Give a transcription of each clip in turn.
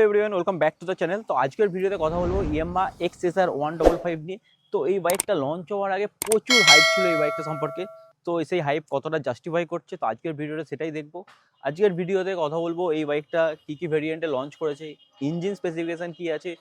Everyone welcome back to the channel. তো আজকের ভিডিওতে কথা বলবো ইয়ামাহা XSR 155 নিয়ে। তো এই বাইকটা লঞ্চ হওয়ার আগে প্রচুর হাইপ ছিল এই বাইকটা সম্পর্কে। তো সেই হাইপ কতটা জাস্টিফাই করছে, তো আজকের ভিডিওতে সেটাই দেখবো। আজকের ভিডিওতে কথা বলবো এই বাইকটা কী কী ভেরিয়েন্টে লঞ্চ করেছে, ইঞ্জিন স্পেসিফিকেশান কী আছে,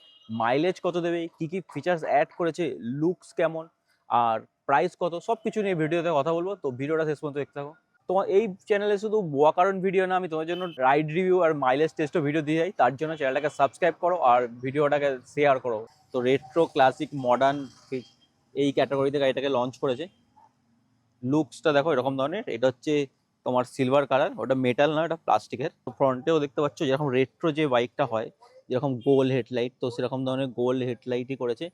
মাইলেজ কত দেবে, কী কী ফিচার্স অ্যাড করেছে, লুকস কেমন, আর প্রাইস কত, সব কিছু নিয়ে ভিডিওতে কথা বলবো। তো ভিডিওটা শেষ পর্যন্ত দেখতে থাকো। তোমার এই চ্যানেলে শুধু বোয়া কারণ ভিডিও না, আমি তোমার জন্য রাইড রিভিউ আর মাইলেজ টেস্টও ভিডিও দিয়ে যাই। তার জন্য চ্যানেলটাকে সাবস্ক্রাইব করো আর ভিডিওটাকে শেয়ার করো। তো রেট্রো, ক্লাসিক, মডার্ন এই ক্যাটাগরিতে গাড়িটাকে লঞ্চ করেছে। লুকসটা দেখো এরকম ধরনের। এটা হচ্ছে তোমার সিলভার কালার, ওটা মেটাল না, এটা প্লাস্টিকের। ফ্রন্টেও দেখতে পাচ্ছ যেরকম রেট্রো যে বাইকটা হয়, যেরকম গোল হেডলাইট, তো সেরকম ধরনের গোল হেডলাইটই করেছে।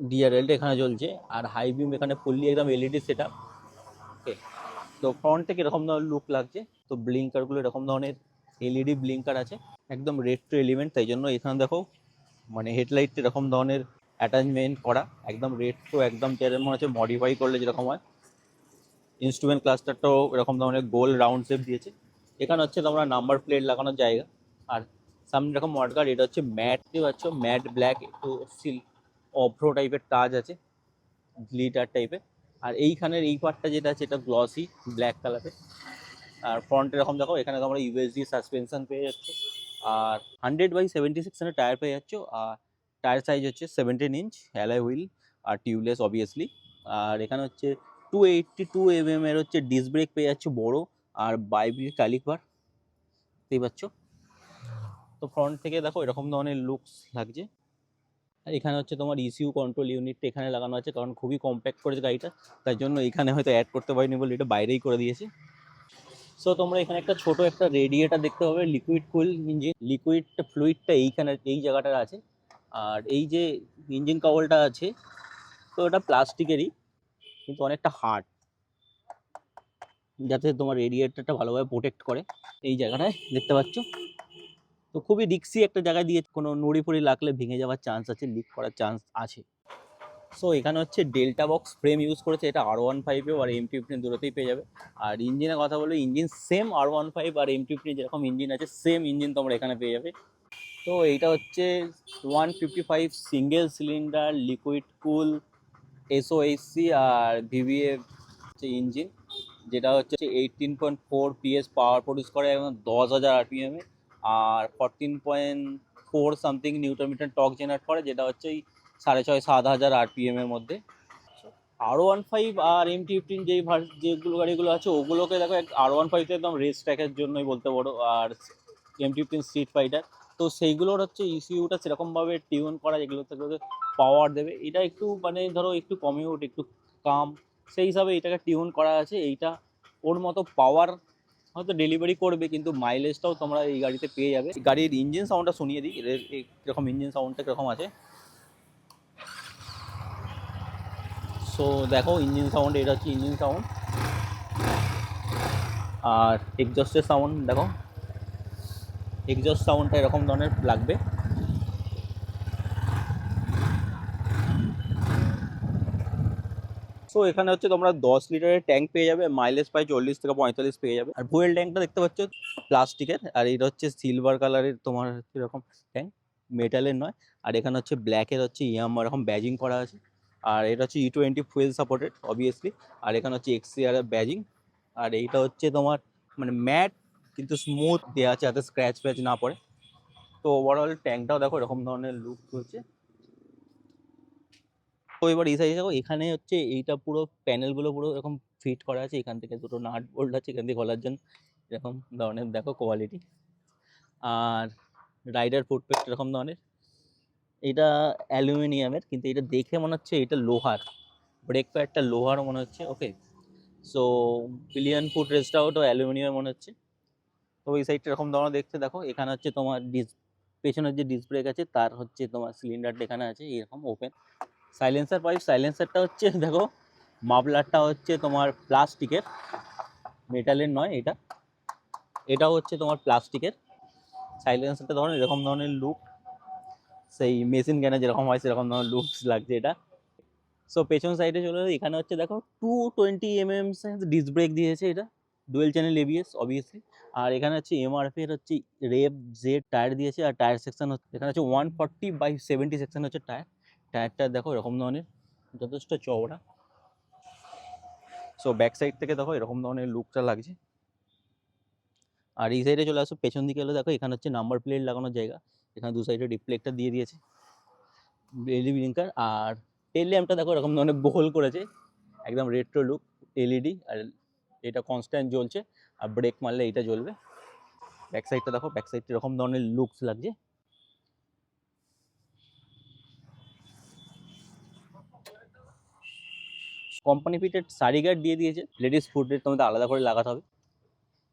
ডিআরএলটা এখানে জ্বলছে আর হাই বিম এখানে ফুললি একদম এলইডি সেট আপ। ওকে, তো ফ্রন্ট থেকে এরকম ধরনের লুক লাগছে। তো ব্লিঙ্কারগুলো এরকম ধরনের এলইডি ব্লিঙ্কার আছে, একদম রেট্রো এলিমেন্ট। তাই জন্য এখানে দেখো মানে হেডলাইট এরকম ধরনের অ্যাটাচমেন্ট করা, একদম রেট্রো, একদম যেরকম মনে হচ্ছে মডিফাই করলে যেরকম হয়। ইনস্ট্রুমেন্ট ক্লাস্টারটাও এরকম ধরনের গোল রাউন্ড শেপ দিয়েছে। এখানে হচ্ছে তোমরা নাম্বার প্লেট লাগানোর জায়গা। আর সামনে এরকম মডগার্ড, এটা হচ্ছে ম্যাট, দেখতে পাচ্ছ ম্যাট ব্ল্যাক, একটু সিল অভ্রো টাইপের টাচ আছে, গ্লিটার টাইপের। আর এইখানের এই পার্টটা যেটা আছে এটা গ্লসি ব্ল্যাক কালারের। আর ফ্রন্ট এরকম দেখো, এখানে তোমরা ইউএসডি সাসপেনশন পেয়ে যাচ্ছ। আর 100/76 টায়ার পেয়ে যাচ্ছ। আর টায়ার সাইজ হচ্ছে 17 ইঞ্চ, অ্যালয় হুইল আর টিউবলেস অবভিয়াসলি। আর এখানে হচ্ছে 282 এর হচ্ছে ডিস্ক ব্রেক পেয়ে যাচ্ছ বড়, আর বাইব্রিক ক্যালিপার পেয়ে পাচ্ছ। তো ফ্রন্ট থেকে দেখো এরকম ধরনের লুকস লাগছে। আর এখানে হচ্ছে তোমার ইসিউ কন্ট্রোল ইউনিটটা এখানে লাগানো আছে, কারণ খুবই কম্প্যাক্ট করেছে গাড়িটা, তাই জন্য এখানে হয়তো অ্যাড করতে পারিনি বলে এটা বাইরেই করে দিয়েছে। সো তোমরা এখানে একটা ছোট একটা রেডিয়েটার দেখতে পাবে, লিকুইড কুল ইঞ্জিন। লিকুইড ফ্লুইডটা এইখানে এই জায়গাটার আছে। আর এই যে ইঞ্জিন কাভারটা আছে, তো এটা প্লাস্টিকেরই কিন্তু অনেকটা হার্ড, যাতে তোমার রেডিয়েটারটা ভালোভাবে প্রোটেক্ট করে। এই জায়গাটায় দেখতে পাচ্ছ। তো খুবই রিক্সি একটা জায়গায় দিয়ে, কোনো নুড়ি ফুড়ি লাগলে ভেঙে যাওয়ার চান্স আছে, লিক করার চান্স আছে। সো এখানে হচ্ছে ডেল্টা বক্স ফ্রেম ইউজ করেছে, এটা R15 আর M15 দুটোতেই পেয়ে যাবে। আর ইঞ্জিনের কথা বলে, ইঞ্জিন সেম R15 আর M15 যেরকম ইঞ্জিন আছে সেম ইঞ্জিন তোমরা এখানে পেয়ে যাবে। তো এইটা হচ্ছে 155 সিঙ্গেল সিলিন্ডার লিকুইড কুল SOHC আর VVA হচ্ছে ইঞ্জিন, যেটা হচ্ছে 18.4 PS পাওয়ার প্রডিউস করে এবং 10,000 RPM এ। আর 14.4 something newton metre torque generate করে, যেটা হচ্ছে 6,500-7,000 RPM এর মধ্যে। R15 আর M15 যেগুলো গাড়িগুলো আছে ওগুলোকে দেখো, R15 তো একদম রেস ট্র্যাকের জন্যই বলতে পারো, আর M15 স্ট্রিট ফাইটার। তো সেইগুলোর হচ্ছে ইসিউটা সেরকমভাবে টিউন করা, যেগুলোতে পাওয়ার দেবে। এটা একটু মানে ধরো একটু কমিউট, একটু কাম, সেই হিসাবে এটাকে টিউন করা আছে। এইটা ওর মতো পাওয়ার হয়তো ডেলিভারি করবে, কিন্তু মাইলেজটাও তোমরা এই গাড়িতে পেয়ে যাবে। গাড়ির ইঞ্জিন সাউন্ডটা শুনিয়ে দিই, এরকম ইঞ্জিন সাউন্ডটা কীরকম আছে। সো দেখো ইঞ্জিন সাউন্ড, এটা হচ্ছে ইঞ্জিন সাউন্ড। আর এক্সজস্টের সাউন্ড দেখো, এক্সজস্ট সাউন্ডটা এরকম ধরনের লাগবে। সো এখানে হচ্ছে তোমরা 10 লিটারের ট্যাঙ্ক পেয়ে যাবে, মাইলেজ প্রায় 40 থেকে 45 পেয়ে যাবে। আর ফুয়েল ট্যাঙ্কটা দেখতে পাচ্ছ প্লাস্টিকের, আর এটা হচ্ছে সিলভার কালারের তোমার এরকম ট্যাঙ্ক, মেটালের নয়। আর এখানে হচ্ছে ব্ল্যাকের হচ্ছে ইয়ামাহা এরকম ব্যাজিং করা আছে। আর এটা হচ্ছে E20 ফুয়েল সাপোর্টেড অবভিয়াসলি। আর এখানে হচ্ছে XCR এর ব্যাজিং। আর এইটা হচ্ছে তোমার মানে ম্যাট কিন্তু স্মুথ দেওয়া আছে, যাতে স্ক্র্যাচ ফ্র্যাচ না পড়ে। তো ওভারঅল ট্যাঙ্কটাও দেখো এরকম ধরনের লুক হচ্ছে। তো এবার এই সাইডে দেখো, এখানে হচ্ছে এইটা পুরো প্যানেলগুলো পুরো এরকম ফিট করা আছে। এখান থেকে দুটো নাট বোল্ট আছে এখান থেকে খোলার জন্য, এরকম ধরনের দেখো কোয়ালিটি। আর রাইডার ফুটপেস্ট এরকম ধরনের, এটা অ্যালুমিনিয়ামের, কিন্তু এটা দেখে মনে হচ্ছে এটা লোহার। ব্রেক প্যাডটা লোহার মনে হচ্ছে। ওকে, সো পিলিয়ন ফুট রেস্ট আউটও অ্যালুমিনিয়ামের মনে হচ্ছে। তো এই সাইডটা এরকম ধরনের দেখতে। দেখো এখানে হচ্ছে তোমার পেছনের যে ডিস্ক ব্রেক আছে তার হচ্ছে তোমার সিলিন্ডারটা এখানে আছে এরকম ওপেন। সাইলেন্সার পাইপ, সাইলেন্সারটা হচ্ছে দেখো মাফলারটা হচ্ছে তোমার প্লাস্টিকের, মেটালের নয়। এটাও হচ্ছে তোমার প্লাস্টিকের। সাইলেন্সারটা ধরুন এরকম ধরনের লুক, সেই মেশিন গানে যেরকম হয় সেরকম ধরনের লুকস লাগছে এটা। সো পেছন সাইডে চলে, এখানে হচ্ছে দেখো 220 mm ডিস্ক ব্রেক দিয়েছে, এটা ডুয়েল চ্যানেল ABS অবভিয়াসলি। আর এখানে হচ্ছে এমআরপি এর হচ্ছে রেভ জেড টায়ার দিয়েছে, আর টায়ার সেকশন হচ্ছে এখানে হচ্ছে 140/70 সেকশন হচ্ছে টায়ারটা দেখো এরকম ধরনের যথেষ্ট চওড়া। সো ব্যাক সাইড থেকে দেখো এরকম ধরনের লুকটা লাগছে। আর এই সাইডে চলে আসো, পেছন দিকে এলে দেখো এখানে হচ্ছে নাম্বার প্লেট লাগানোর জায়গা, এখানে দু সাইডে রিফ্লেক্টর দিয়ে দিয়েছে এলইডি ব্লিঙ্কার। আর টেল ল্যাম্পটা দেখো এরকম ধরনের গোল করেছে, একদম রেট্রো লুক এলইডি, আর এটা কনস্ট্যান্ট জ্বলছে, আর ব্রেক মারলে এটা জ্বলবে। ব্যাক সাইডটা দেখো, ব্যাক সাইডটা এরকম ধরনের লুকস লাগছে। কোম্পানি ফিটেড সারি গার্ড দিয়ে দিয়েছে, লেডিস ফুড রেস্ট তোমাদের আলাদা করে লাগাতে হবে।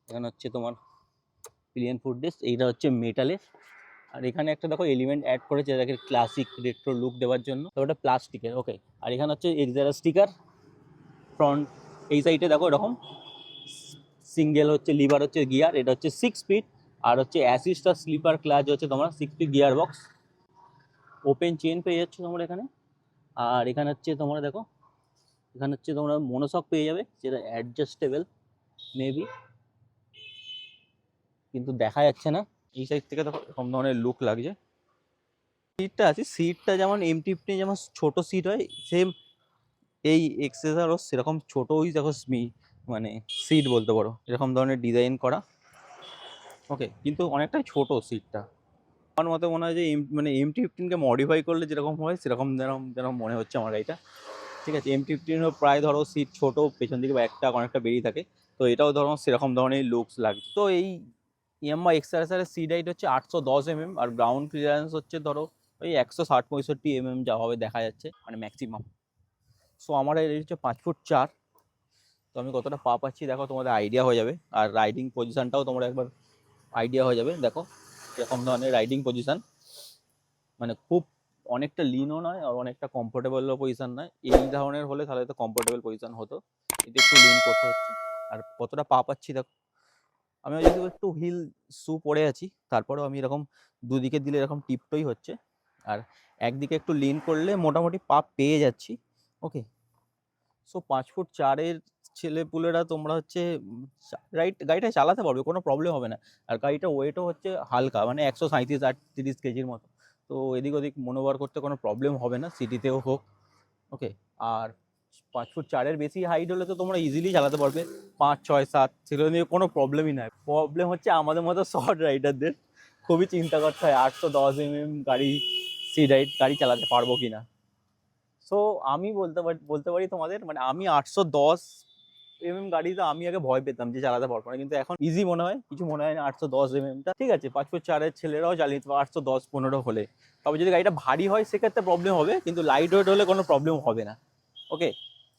এখানে হচ্ছে তোমার পিলিয়ন ফুড রেস্ট, এইটা হচ্ছে মেটালের। আর এখানে একটা দেখো এলিমেন্ট অ্যাড করেছে যাকে ক্লাসিক রেট্রো লুক দেওয়ার জন্য, তো ওটা প্লাস্টিকের। ওকে, আর এখানে হচ্ছে এক্সারা স্টিকার ফ্রন্ট। এই সাইডে দেখো এরকম সিঙ্গেল হচ্ছে লিভার হচ্ছে গিয়ার, এটা হচ্ছে 6 স্পিড, আর হচ্ছে অ্যাসিস্ট আর স্লিপার ক্লাচ হচ্ছে তোমার 6 speed gear box. Open chain পেয়ে যাচ্ছ তোমরা এখানে। আর এখানে হচ্ছে তোমরা দেখো, এখানে হচ্ছে তোমরা মনোসক পেয়ে যাবে, যেটা অ্যাডজাস্টেবল মেবি, কিন্তু দেখা যাচ্ছে না। এই সাইড থেকে দেখো এরকম ধরনের লুক লাগছে। সিটটা আছে, সিটটা যেমন M50 যেমন ছোট সিট হয়, সেম এই এক্সেসারও সেরকম ছোটই দেখো মানে সিট বলতে পারো, এরকম ধরনের ডিজাইন করা। ওকে, কিন্তু অনেকটাই ছোট সিটটা। আমার মতে মনে হয় যে মানে M15কে মডিফাই করলে যেরকম হয় সেরকম যেরকম যেরকম মনে হচ্ছে আমার গাড়িটা। ঠিক আছে, M15ও প্রায় ধরো সিট ছোট, পেছন দিকে একটা অনেকটা বেরিয়ে থাকে, তো এটাও ধরো সেরকম ধরনের লুকস লাগছে। তো এই ইয়ামাহা এক্সআরএসআর এর সিট হাইট হচ্ছে 810 mm, আর গ্রাউন্ড ক্লিয়ারেন্স হচ্ছে ধরো ওই 160-65 mm যা হবে দেখা যাচ্ছে, মানে ম্যাক্সিমাম। সো আমার এই হচ্ছে 5 ফুট 4। তো আমি কতটা পা পাচ্ছি দেখো, তোমাদের আইডিয়া হয়ে যাবে। আর রাইডিং পজিশনটাও তোমরা একবার আইডিয়া হয়ে যাবে, দেখো এরকম ধরনের রাইডিং পজিশন, মানে খুব অনেকটা লিনও নয় আর অনেকটা কমফোর্টেবলও পজিশন নয়। এই ধরনের হলে তাহলে তো কমফোর্টেবল পজিশন হতো, এটা একটু লিন করতে হচ্ছে। আর কতটা পা পাচ্ছি দেখো, আমি যেহেতু একটু হিল শু পরে আছি, তারপরেও আমি এরকম দুদিকে দিলে এরকম টিপটই হচ্ছে, আর একদিকে একটু লিন করলে মোটামুটি পা পেয়ে যাচ্ছি। ওকে, সো 5 ফুট 4-এর ছেলেপুলেরা তোমরা হচ্ছে গাড়িটা চালাতে পারবে, কোনো প্রবলেম হবে না। আর গাড়িটা ওয়েটও হচ্ছে হালকা, মানে 137-38 কেজির মতো, তো এদিক ওদিক মনোবার করতে কোনো প্রবলেম হবে না, সিটিতেও হোক। ওকে, আর 5 ফুট 4-এর বেশি হাইট হলে তো তোমরা ইজিলি চালাতে পারবে, 5, 6, 7, সেগুলো নিয়ে কোনো প্রবলেমই নাই। প্রবলেম হচ্ছে আমাদের মতো শর্ট রাইডারদের, খুবই চিন্তা করতে হয় 810 mm গাড়ি সিট হাইট গাড়ি চালাতে পারবো কিনা। সো আমি বলতে পারি তোমাদের, মানে আমি 810 mm গাড়িতে আমি আগে ভয় পেতাম যে চালাতে পারবো না, কিন্তু এখন ইজি মনে হয়, কিছু মনে হয় না 810 mm টা। ঠিক আছে, 5 ফুট 4-এর ছেলেরাও চালিয়ে নিতে পারে 810-15 হলে। তবে যদি গাড়িটা ভারী হয় সেক্ষেত্রে প্রবলেম হবে, কিন্তু লাইট ওয়েট হলে কোনো প্রবলেম হবে না। ওকে,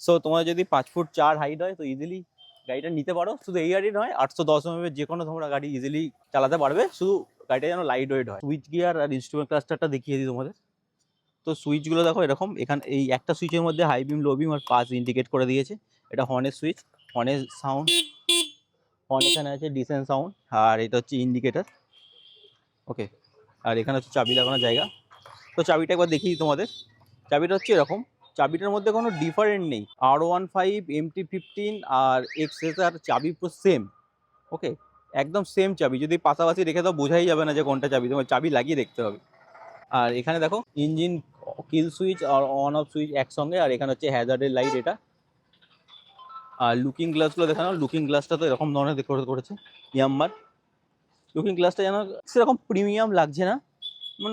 সো তোমার যদি 5 ফুট 4 হাইট হয় তো ইজিলি গাড়িটা নিতে পারো। শুধু এই গাড়ি নয়, 810 mm যে কোনো তোমরা গাড়ি ইজিলি চালাতে পারবে, শুধু গাড়িটা যেন লাইট ওয়েট হয়। সুইচ গিয়ার আর ইনস্ট্রুমেন্ট ক্লাস্টারটা দেখিয়ে দিই তোমাদের। তো সুইচগুলো দেখো এরকম, এখানে এই একটা সুইচের মধ্যে হাই বিম, লো বিম আর পাস ইন্ডিকেট করে দিয়েছে। এটা হর্নের সুইচ, হর্নের সাউন্ড, হর্ন এখানে আছে ডিসেন্ট সাউন্ড, আর এটা হচ্ছে ইন্ডিকেটার। ওকে, আর এখানে হচ্ছে চাবি লাগানোর জায়গা। তো চাবিটা একবার দেখিয়ে দিই তোমাদের। চাবিটা হচ্ছে এরকম, চাবিটার মধ্যে কোনো ডিফারেন্ট নেই। R15, MT15 আর এক্সএসআর চাবি পুরো সেম। ওকে, একদম সেম চাবি, যদি পাশাপাশি রেখে দাও বোঝাই যাবে না যে কোনটা চাবি, তোমার চাবি লাগিয়ে দেখতে হবে। আর এখানে দেখো ইঞ্জিন কিল সুইচ আর অন অফ সুইচ একসঙ্গে, আর এখানে হচ্ছে হ্যাজার্ডের লাইট এটা। আর লুকিং গ্লাসগুলো দেখানো, লুকিং গ্লাসটা তো এরকম ধরনের করেছে ইয়াম্মার। লুকিং গ্লাসটা যেন সেরকম প্রিমিয়াম লাগছে না,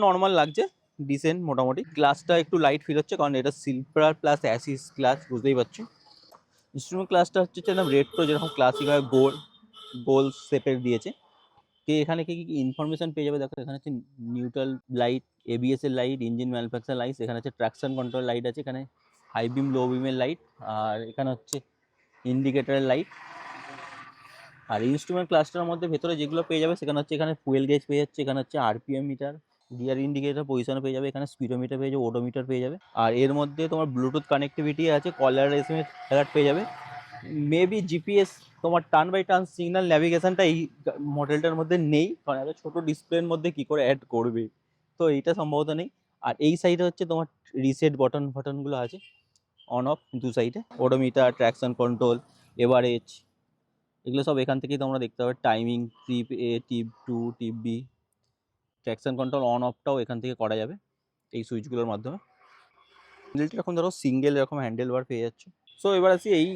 নর্মাল লাগছে, ডিসেন্ট মোটামুটি। গ্লাসটা একটু লাইট ফিল হচ্ছে, কারণ এটা সিলভার প্লাস অ্যাসিস গ্লাস, বুঝতেই পারছো। ইনস্ট্রুমেন্ট ক্লাসটা হচ্ছে একদম রেট্রো, যেরকম ক্লাসিক হয়, গোল শেপের দিয়েছে। এখানে কি কি ইনফরমেশন পেয়ে যাবে দেখো, এখানে হচ্ছে নিউট্রাল লাইট, এবিএস এর লাইট, ইঞ্জিন ম্যানুফ্যাকচার লাইট, এখানে হচ্ছে ট্রাকশন কন্ট্রোল লাইট আছে, এখানে হাই বিম লো বিমের লাইট, আর এখানে হচ্ছে ইন্ডিকেটারের লাইট। আর ইনস্ট্রুমেন্ট ক্লাস্টারের মধ্যে ভেতরে যেগুলো পেয়ে যাবে সেখানে হচ্ছে, এখানে ফুয়েল গেজ পেয়ে যাচ্ছে, এখানে হচ্ছে RPM meter, gear indicator position পেয়ে যাবে, এখানে স্পিডোমিটার পেয়ে যাবে, ওডোমিটার পেয়ে যাবে। আর এর মধ্যে তোমার ব্লুটুথ কানেক্টিভিটি আছে, কলার এসএমএস অ্যালার্ট পেয়ে যাবে, মেবি জিপিএস, তোমার টার্ন বাই টার্ন সিগন্যাল ন্যাভিগেশনটা এই মডেলটার মধ্যে নেই, কারণ এত ছোটো ডিসপ্লের মধ্যে কি করে অ্যাড করবে, তো এইটা সম্ভবত নেই। আর এই সাইডে হচ্ছে তোমার রিসেট বাটনগুলো আছে, অন অফ দু সাইডে, ওডোমিটার, ট্র্যাকশন কন্ট্রোল, এভারেজ, এগুলো সব এখান থেকেই তোমরা দেখতে পাবে, timing, tip A, tip two, tip B, traction control on অফটাও এখান থেকে করা যাবে এই সুইচগুলোর মাধ্যমে। হ্যান্ডেলটা এখন ধরো সিঙ্গেল এরকম হ্যান্ডেল বার পেয়ে যাচ্ছে। সো এবার আসি এই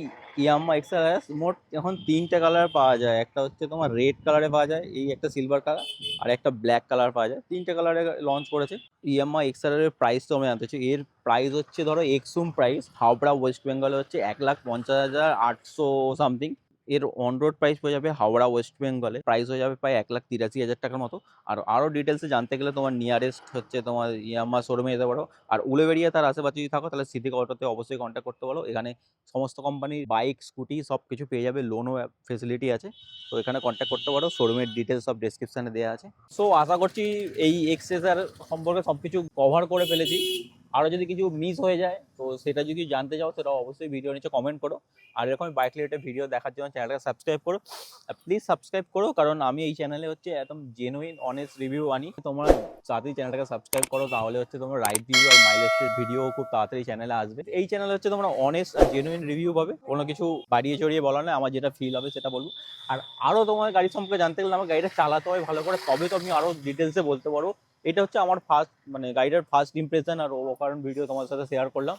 ইয়ামাহা এক্সআরএস, মোট এখন 3টে কালার পাওয়া যায়। একটা হচ্ছে তোমার রেড কালারে পাওয়া যায়, এই একটা সিলভার কালার, আর একটা ব্ল্যাক কালার পাওয়া যায়। 3টে কালারে লঞ্চ করেছে। ইয়ামাহা এক্সআরএস এর প্রাইস তো আমি জানতে চাই। এর প্রাইস হচ্ছে ধরো এক্সুম প্রাইস হাওড়া ওয়েস্ট বেঙ্গলে হচ্ছে 1,50,800 সামথিং। এর অন রোড প্রাইস হয়ে যাবে হাওড়া ওয়েস্ট বেঙ্গলে প্রাইস হয়ে যাবে প্রায় 1,83,000 টাকার মতো। আর আরও ডিটেলসে জানতে গেলে তোমার নিয়ারেস্ট হচ্ছে তোমার ইয়ামাহা শোরুমে যেতে পারো। আর উলুবেড়িয়া তার আশেপাশে যদি থাকো তাহলে সিদ্দিক অটোতে অবশ্যই কন্ট্যাক্ট করতে পারো। এখানে সমস্ত কোম্পানির বাইক, স্কুটি সব কিছু পেয়ে যাবে, লোনও ফেসিলিটি আছে। তো এখানে কন্ট্যাক্ট করতে পারো, শোরুমের ডিটেলস সব ডেসক্রিপশানে দেওয়া আছে। সো আশা করছি এই এক্সেসার সম্পর্কে সব কিছু কভার করে ফেলেছি। আরও যদি কিছু মিস হয়ে যায় তো সেটা যদি জানতে চাও সেটা অবশ্যই ভিডিও নিচে কমেন্ট করো। আর এরকম বাইক রিলেটেড ভিডিও দেখার জন্য চ্যানেলটাকে সাবস্ক্রাইব করো। প্লিজ সাবস্ক্রাইব করো, কারণ আমি এই চ্যানেলে হচ্ছে একদম জেনুইন অনেস্ট রিভিউ আনি। তোমরা তাড়াতাড়ি চ্যানেলটাকে সাবস্ক্রাইব করো, তাহলে হচ্ছে তোমার রাইড রিভিউ আর মাইলেজের ভিডিও খুব তাড়াতাড়ি চ্যানেলে আসবে। এই চ্যানেলে হচ্ছে তোমরা অনেস্ট আর জেনুইন রিভিউ পাবে, কোনো কিছু বাড়িয়ে চড়িয়ে বলা নয়, আমার যেটা ফিল হবে সেটা বলবো। আর আরও তোমার গাড়ি সম্পর্কে জানতে গেলে আমার গাড়িটা চালাতে হয় ভালো করে, তবে তো আমি আরও ডিটেলসে বলতে পারবো। এটা হচ্ছে আমার ফার্স্ট মানে গাড়িটার ফার্স্ট ইমপ্রেশন, আর ও কারণ ভিডিও তোমার সাথে শেয়ার করলাম।